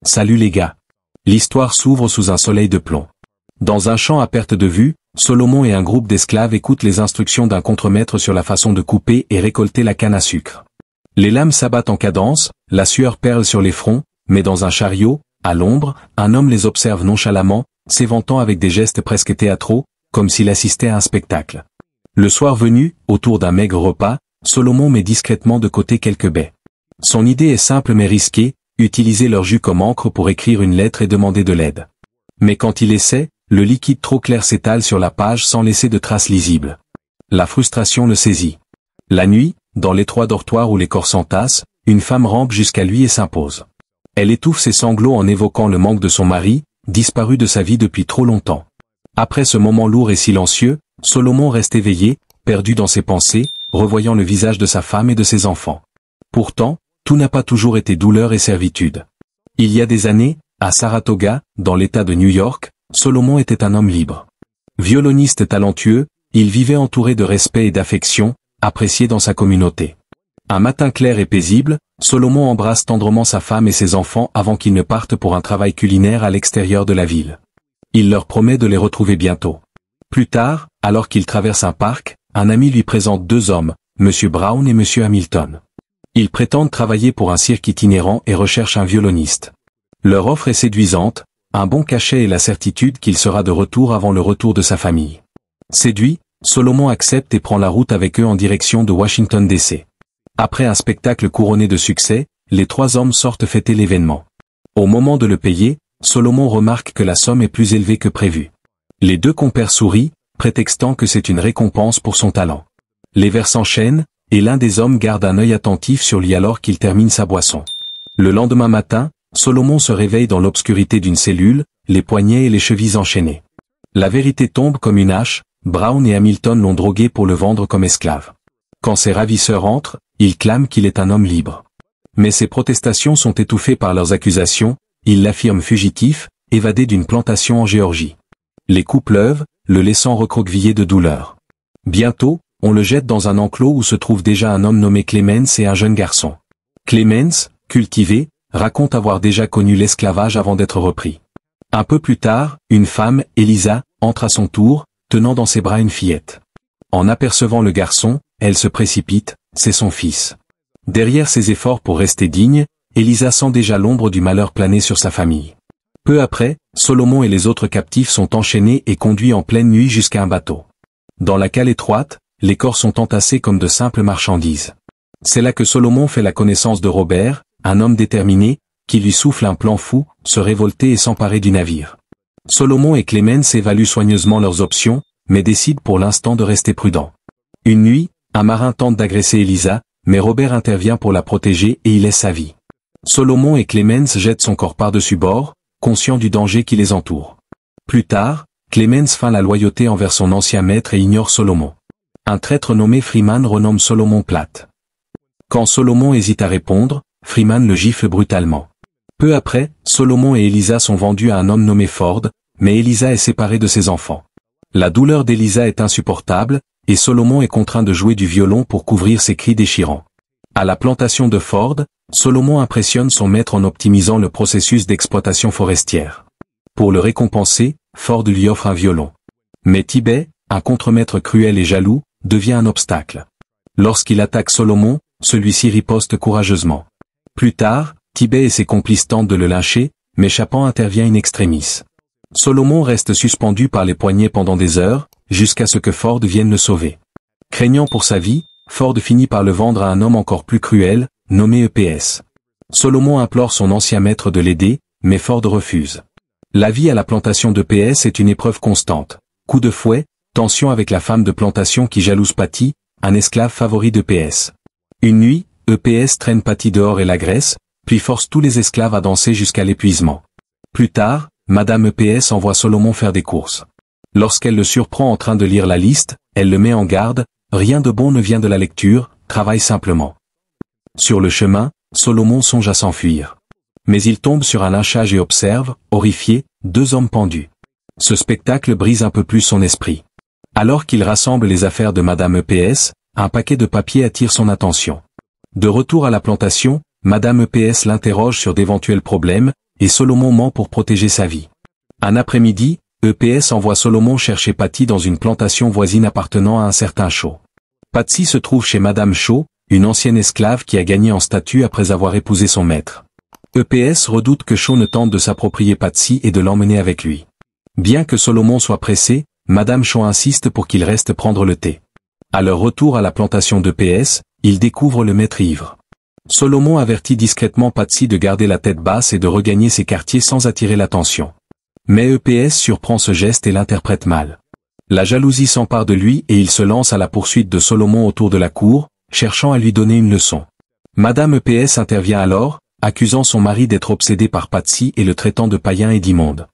Salut les gars. L'histoire s'ouvre sous un soleil de plomb. Dans un champ à perte de vue, Solomon et un groupe d'esclaves écoutent les instructions d'un contremaître sur la façon de couper et récolter la canne à sucre. Les lames s'abattent en cadence, la sueur perle sur les fronts, mais dans un chariot, à l'ombre, un homme les observe nonchalamment, s'éventant avec des gestes presque théâtraux, comme s'il assistait à un spectacle. Le soir venu, autour d'un maigre repas, Solomon met discrètement de côté quelques baies. Son idée est simple mais risquée, utiliser leur jus comme encre pour écrire une lettre et demander de l'aide. Mais quand il essaie, le liquide trop clair s'étale sur la page sans laisser de traces lisibles. La frustration le saisit. La nuit, dans l'étroit dortoir où les corps s'entassent, une femme rampe jusqu'à lui et s'impose. Elle étouffe ses sanglots en évoquant le manque de son mari, disparu de sa vie depuis trop longtemps. Après ce moment lourd et silencieux, Solomon reste éveillé, perdu dans ses pensées, revoyant le visage de sa femme et de ses enfants. Pourtant, tout n'a pas toujours été douleur et servitude. Il y a des années, à Saratoga, dans l'État de New York, Solomon était un homme libre. Violoniste talentueux, il vivait entouré de respect et d'affection, apprécié dans sa communauté. Un matin clair et paisible, Solomon embrasse tendrement sa femme et ses enfants avant qu'ils ne partent pour un travail culinaire à l'extérieur de la ville. Il leur promet de les retrouver bientôt. Plus tard, alors qu'il traverse un parc, un ami lui présente deux hommes, M. Brown et M. Hamilton. Ils prétendent travailler pour un cirque itinérant et recherchent un violoniste. Leur offre est séduisante, un bon cachet et la certitude qu'il sera de retour avant le retour de sa famille. Séduit, Solomon accepte et prend la route avec eux en direction de Washington D.C. Après un spectacle couronné de succès, les trois hommes sortent fêter l'événement. Au moment de le payer, Solomon remarque que la somme est plus élevée que prévu. Les deux compères sourient, prétextant que c'est une récompense pour son talent. Les vers s'enchaînent, et l'un des hommes garde un œil attentif sur lui alors qu'il termine sa boisson. Le lendemain matin, Solomon se réveille dans l'obscurité d'une cellule, les poignets et les chevilles enchaînés. La vérité tombe comme une hache, Brown et Hamilton l'ont drogué pour le vendre comme esclave. Quand ses ravisseurs entrent, ils clament qu'il est un homme libre. Mais ses protestations sont étouffées par leurs accusations, ils l'affirment fugitif, évadé d'une plantation en Géorgie. Les coups pleuvent, le laissant recroquevillé de douleur. Bientôt, on le jette dans un enclos où se trouve déjà un homme nommé Clemens et un jeune garçon. Clemens, cultivé, raconte avoir déjà connu l'esclavage avant d'être repris. Un peu plus tard, une femme, Elisa, entre à son tour, tenant dans ses bras une fillette. En apercevant le garçon, elle se précipite, c'est son fils. Derrière ses efforts pour rester digne, Elisa sent déjà l'ombre du malheur planer sur sa famille. Peu après, Solomon et les autres captifs sont enchaînés et conduits en pleine nuit jusqu'à un bateau. Dans la cale étroite, les corps sont entassés comme de simples marchandises. C'est là que Solomon fait la connaissance de Robert, un homme déterminé, qui lui souffle un plan fou, se révolter et s'emparer du navire. Solomon et Clemens évaluent soigneusement leurs options, mais décident pour l'instant de rester prudents. Une nuit, un marin tente d'agresser Elisa, mais Robert intervient pour la protéger et y laisse sa vie. Solomon et Clemens jettent son corps par-dessus bord, conscients du danger qui les entoure. Plus tard, Clemens feint la loyauté envers son ancien maître et ignore Solomon. Un traître nommé Freeman renomme Solomon plate. Quand Solomon hésite à répondre, Freeman le gifle brutalement. Peu après, Solomon et Elisa sont vendus à un homme nommé Ford, mais Elisa est séparée de ses enfants. La douleur d'Elisa est insupportable, et Solomon est contraint de jouer du violon pour couvrir ses cris déchirants. À la plantation de Ford, Solomon impressionne son maître en optimisant le processus d'exploitation forestière. Pour le récompenser, Ford lui offre un violon. Mais Tibet, un contremaître cruel et jaloux, devient un obstacle. Lorsqu'il attaque Solomon, celui-ci riposte courageusement. Plus tard, Tibet et ses complices tentent de le lyncher, mais Chapan intervient in extremis. Solomon reste suspendu par les poignets pendant des heures, jusqu'à ce que Ford vienne le sauver. Craignant pour sa vie, Ford finit par le vendre à un homme encore plus cruel, nommé EPS. Solomon implore son ancien maître de l'aider, mais Ford refuse. La vie à la plantation d'EPS est une épreuve constante. Coups de fouet, tension avec la femme de plantation qui jalouse Patty, un esclave favori d'EPS. Une nuit, EPS traîne Patty dehors et l'agresse, puis force tous les esclaves à danser jusqu'à l'épuisement. Plus tard, Madame EPS envoie Solomon faire des courses. Lorsqu'elle le surprend en train de lire la liste, elle le met en garde, rien de bon ne vient de la lecture, travaille simplement. Sur le chemin, Solomon songe à s'enfuir. Mais il tombe sur un lynchage et observe, horrifié, deux hommes pendus. Ce spectacle brise un peu plus son esprit. Alors qu'il rassemble les affaires de Madame EPS, un paquet de papiers attire son attention. De retour à la plantation, Madame EPS l'interroge sur d'éventuels problèmes, et Solomon ment pour protéger sa vie. Un après-midi, EPS envoie Solomon chercher Patty dans une plantation voisine appartenant à un certain Shaw. Patsy se trouve chez Madame Shaw, une ancienne esclave qui a gagné en statut après avoir épousé son maître. EPS redoute que Shaw ne tente de s'approprier Patsy et de l'emmener avec lui. Bien que Solomon soit pressé, Madame Shaw insiste pour qu'il reste prendre le thé. À leur retour à la plantation d'EPS, ils découvrent le maître ivre. Solomon avertit discrètement Patsy de garder la tête basse et de regagner ses quartiers sans attirer l'attention. Mais EPS surprend ce geste et l'interprète mal. La jalousie s'empare de lui et il se lance à la poursuite de Solomon autour de la cour, cherchant à lui donner une leçon. Madame EPS intervient alors, accusant son mari d'être obsédé par Patsy et le traitant de païen et d'immonde.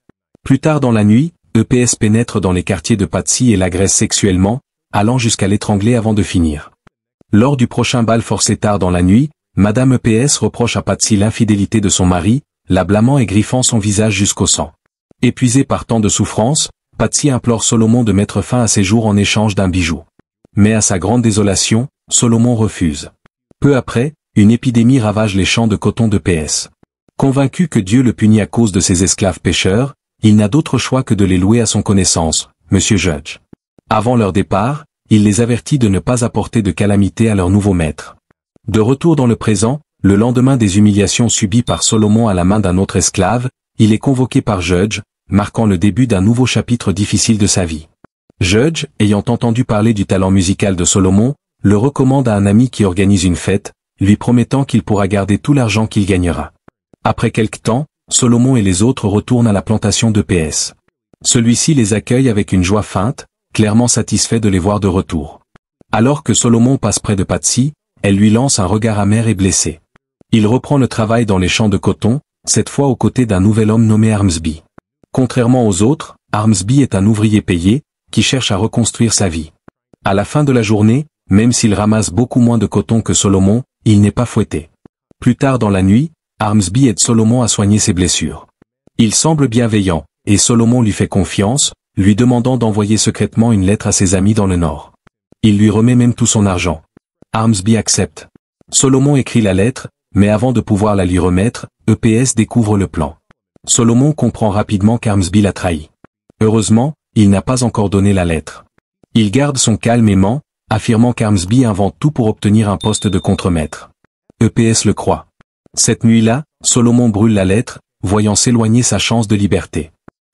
Plus tard dans la nuit, EPS pénètre dans les quartiers de Patsy et l'agresse sexuellement, allant jusqu'à l'étrangler avant de finir. Lors du prochain bal forcé tard dans la nuit, Madame EPS reproche à Patsy l'infidélité de son mari, la blâmant et griffant son visage jusqu'au sang. Épuisée par tant de souffrances, Patsy implore Solomon de mettre fin à ses jours en échange d'un bijou. Mais à sa grande désolation, Solomon refuse. Peu après, une épidémie ravage les champs de coton d'EPS. Convaincu que Dieu le punit à cause de ses esclaves pécheurs, il n'a d'autre choix que de les louer à son connaissance, Monsieur Judge. Avant leur départ, il les avertit de ne pas apporter de calamité à leur nouveau maître. De retour dans le présent, le lendemain des humiliations subies par Solomon à la main d'un autre esclave, il est convoqué par Judge, marquant le début d'un nouveau chapitre difficile de sa vie. Judge, ayant entendu parler du talent musical de Solomon, le recommande à un ami qui organise une fête, lui promettant qu'il pourra garder tout l'argent qu'il gagnera. Après quelque temps, Solomon et les autres retournent à la plantation d'EPS. Celui-ci les accueille avec une joie feinte, clairement satisfait de les voir de retour. Alors que Solomon passe près de Patsy, elle lui lance un regard amer et blessé. Il reprend le travail dans les champs de coton, cette fois aux côtés d'un nouvel homme nommé Armsby. Contrairement aux autres, Armsby est un ouvrier payé, qui cherche à reconstruire sa vie. À la fin de la journée, même s'il ramasse beaucoup moins de coton que Solomon, il n'est pas fouetté. Plus tard dans la nuit, Armsby aide Solomon à soigner ses blessures. Il semble bienveillant, et Solomon lui fait confiance, lui demandant d'envoyer secrètement une lettre à ses amis dans le Nord. Il lui remet même tout son argent. Armsby accepte. Solomon écrit la lettre, mais avant de pouvoir la lui remettre, EPS découvre le plan. Solomon comprend rapidement qu'Armsby l'a trahi. Heureusement, il n'a pas encore donné la lettre. Il garde son calme et ment, affirmant qu'Armsby invente tout pour obtenir un poste de contremaître. EPS le croit. Cette nuit-là, Solomon brûle la lettre, voyant s'éloigner sa chance de liberté.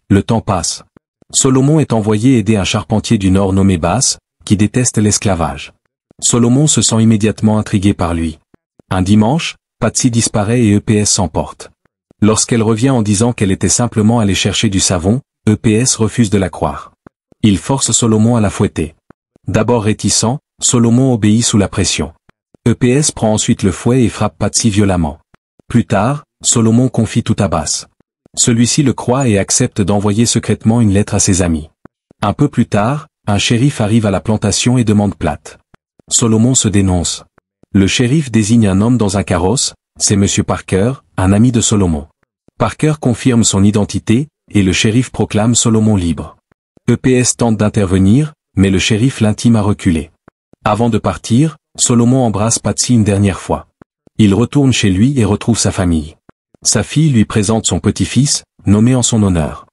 Le temps passe. Solomon est envoyé aider un charpentier du Nord nommé Bass, qui déteste l'esclavage. Solomon se sent immédiatement intrigué par lui. Un dimanche, Patsy disparaît et EPS s'emporte. Lorsqu'elle revient en disant qu'elle était simplement allée chercher du savon, EPS refuse de la croire. Il force Solomon à la fouetter. D'abord réticent, Solomon obéit sous la pression. EPS prend ensuite le fouet et frappe Patsy violemment. Plus tard, Solomon confie tout à Bass. Celui-ci le croit et accepte d'envoyer secrètement une lettre à ses amis. Un peu plus tard, un shérif arrive à la plantation et demande plate. Solomon se dénonce. Le shérif désigne un homme dans un carrosse, c'est Monsieur Parker, un ami de Solomon. Parker confirme son identité, et le shérif proclame Solomon libre. EPS tente d'intervenir, mais le shérif l'intime à reculer. Avant de partir, Solomon embrasse Patsy une dernière fois. Il retourne chez lui et retrouve sa famille. Sa fille lui présente son petit-fils, nommé en son honneur.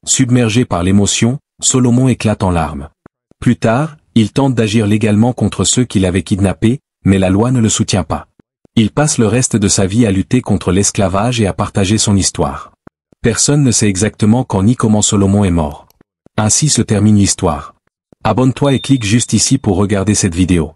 Submergé par l'émotion, Solomon éclate en larmes. Plus tard, il tente d'agir légalement contre ceux qui l'avaient kidnappé, mais la loi ne le soutient pas. Il passe le reste de sa vie à lutter contre l'esclavage et à partager son histoire. Personne ne sait exactement quand ni comment Solomon est mort. Ainsi se termine l'histoire. Abonne-toi et clique juste ici pour regarder cette vidéo.